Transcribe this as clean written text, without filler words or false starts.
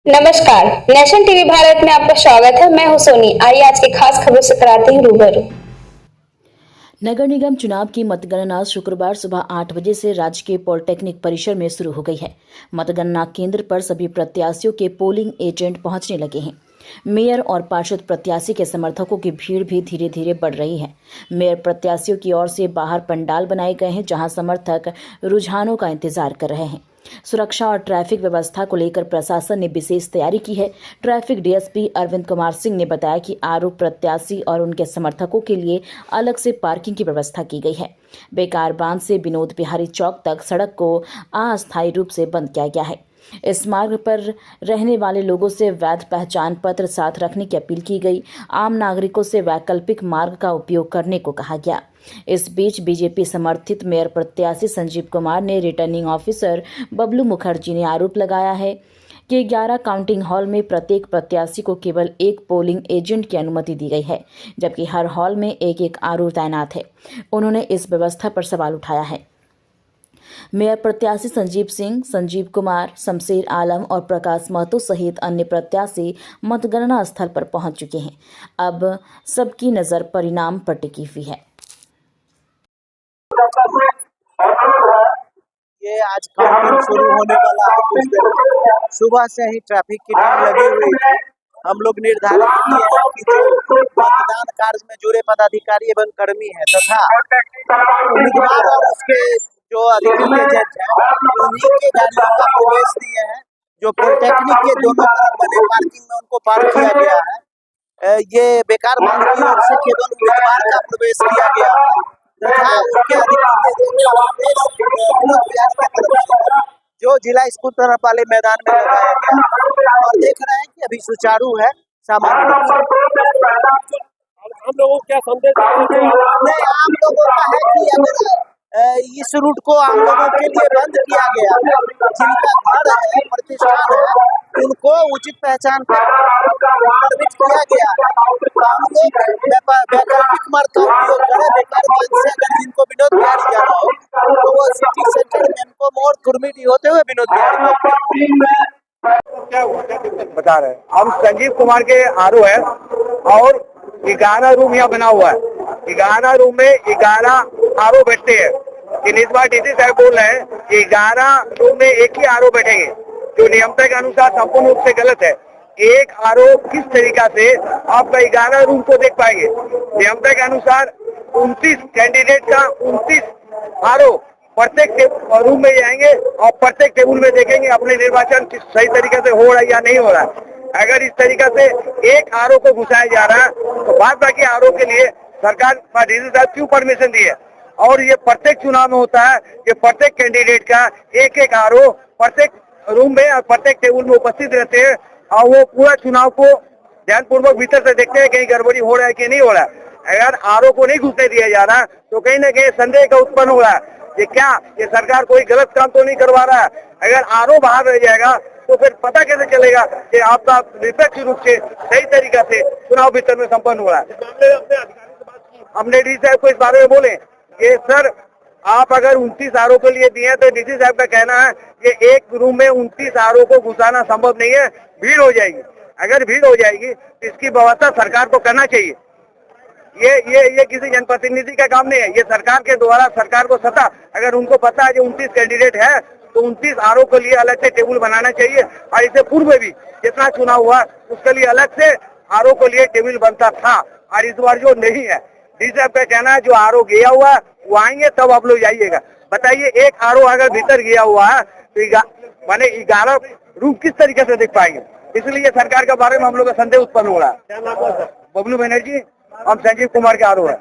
नमस्कार। Nation TV Bharat में आपका स्वागत है। मैं हूं सोनी। आइए आज की खास खबरों से कराते हैं रूबरू। नगर निगम चुनाव की मतगणना शुक्रवार सुबह 8 बजे से राजकीय पॉलिटेक्निक परिसर में शुरू हो गई है। मतगणना केंद्र पर सभी प्रत्याशियों के पोलिंग एजेंट पहुंचने लगे हैं। मेयर और पार्षद प्रत्याशी के समर्थकों की भीड़ भी धीरे धीरे बढ़ रही है। मेयर प्रत्याशियों की ओर से बाहर पंडाल बनाए गए हैं, जहां समर्थक रुझानों का इंतजार कर रहे हैं। सुरक्षा और ट्रैफिक व्यवस्था को लेकर प्रशासन ने विशेष तैयारी की है। ट्रैफिक डीएसपी अरविंद कुमार सिंह ने बताया कि आरोप प्रत्याशी और उनके समर्थकों के लिए अलग से पार्किंग की व्यवस्था की गई है। बेकार बांध से विनोद बिहारी चौक तक सड़क को अस्थायी रूप से बंद किया गया है। इस मार्ग पर रहने वाले लोगों से वैध पहचान पत्र साथ रखने की अपील की गई। आम नागरिकों से वैकल्पिक मार्ग का उपयोग करने को कहा गया। इस बीच बीजेपी समर्थित मेयर प्रत्याशी संजीव कुमार ने रिटर्निंग ऑफिसर बबलू मुखर्जी ने आरोप लगाया है कि 11 काउंटिंग हॉल में प्रत्येक प्रत्याशी को केवल एक पोलिंग एजेंट की अनुमति दी गई है, जबकि हर हॉल में एक एक आरोप तैनात है। उन्होंने इस व्यवस्था पर सवाल उठाया है। मेयर प्रत्याशी संजीव सिंह, संजीव कुमार, शमशेर आलम और प्रकाश महतो सहित अन्य प्रत्याशी मतगणना स्थल पर पहुंच चुके हैं। अब सबकी नजर परिणाम पर टिकी हुई है। ये आज काउंटिंग शुरू होने वाला है। कुछ देर सुबह से ही ट्रैफिक की टीम लगी हुई है। हम लोग निर्धारित किए हैं कि जो मतदान कार्य में जुड़े पदाधिकारी एवं कर्मी है तथा उम्मीदवार और उसके जो अधिकृत एजेंट है उन्हीं के गाड़ियों का प्रवेश दिए हैं। जो पॉलिटेक्निक के दोनों तरफ बने पार्किंग में उनको पार्क किया गया है। ये बेकार बांध की ओर से केवल उम्मीदवार का प्रवेश किया गया है तथा उसके अधिकृत जो जिला स्कूल तरफ वाले मैदान में लगाया गया और देख रहे हैं कि अभी सुचारू है। सामान्य हम लोगों को क्या संदेश नहीं, आम लोगों का है कि अगर इस रूट को आम लोगों के लिए बंद किया गया है, जिनका घर है, प्रतिष्ठान है, उनको उचित पहचान परमिट किया गया है। हम लोग वैकल्पिक मार्ग का उपयोग करें। बेकार बांध से अगर जिनको विनोद बिहारी जाना हो तो वो सिटी सेंटर मेनको मोड़ कुर्मिटी होते हुए विनोद बिहारी क्या हुआ, क्या दिक्कत बता रहे हैं? हम संजीव कुमार के आरओ है और 11 रूम यहाँ बना हुआ है। 11 रूम में 11 आरओ बैठते हैं। इस बार डीसी साहब बोल रहे हैं कि 11 रूम में एक ही आरओ बैठेंगे, जो नियमता के अनुसार संपूर्ण रूप से गलत है। एक आरओ किस तरीका से आपका 11 रूम को देख पाएंगे? नियमता के अनुसार 29 कैंडिडेट का 29 आरओ प्रत्येक रूम में जाएंगे और प्रत्येक टेबल में देखेंगे अपने निर्वाचन सही तरीके से हो रहा है या नहीं हो रहा है। अगर इस तरीका से एक आरओ को घुसाया जा रहा है तो बाद बाकी आरओ के लिए सरकार डीसी साहब क्यों परमिशन दी है? और ये प्रत्येक चुनाव में होता है कि प्रत्येक कैंडिडेट का एक एक आरओ प्रत्येक रूम में और प्रत्येक टेबल में उपस्थित रहते हैं और वो पूरा चुनाव को ध्यानपूर्वक भीतर से देखते हैं कहीं गड़बड़ी हो रहा है कि नहीं हो रहा है। अगर आरओ को नहीं घुसने दिया जा रहा तो कहीं ना कहीं संदेह का उत्पन्न हो रहा है कि क्या ये सरकार कोई गलत काम तो नहीं करवा रहा है। अगर आरओ बाहर रह जाएगा तो फिर पता कैसे चलेगा कि आपका निष्पक्ष रूप से सही तरीका से चुनाव भीतर में संपन्न हो रहा है। हमने डीसी साहब को इस बारे में बोले कि सर आप अगर 29 आरओ के लिए दिए तो डीसी साहब का कहना है कि एक रूम में 29 आरओ को घुसाना संभव नहीं है, भीड़ हो जाएगी। अगर भीड़ हो जाएगी तो इसकी व्यवस्था सरकार को करना चाहिए। ये किसी जनप्रतिनिधि का काम नहीं है। ये सरकार के द्वारा सरकार को सत्ता, अगर उनको पता है जो 29 कैंडिडेट है तो 29 आरओ के लिए अलग से टेबल बनाना चाहिए। और इससे पूर्व भी जितना चुनाव हुआ उसके लिए अलग से आरओ के लिए टेबल बनता था और इस बार जो नहीं है, डीसी साहब का कहना है जो आरओ गया हुआ वो आएंगे तब आप लोग जाइएगा। बताइए एक आरओ अगर भीतर गया हुआ है तो माने 11 रूम किस तरीके से देख पाएंगे? इसलिए सरकार के बारे में हम लोग का संदेह उत्पन्न हो रहा है। क्या नाम है सर? बबलू बनर्जी, हम संजीव कुमार के आरओ है।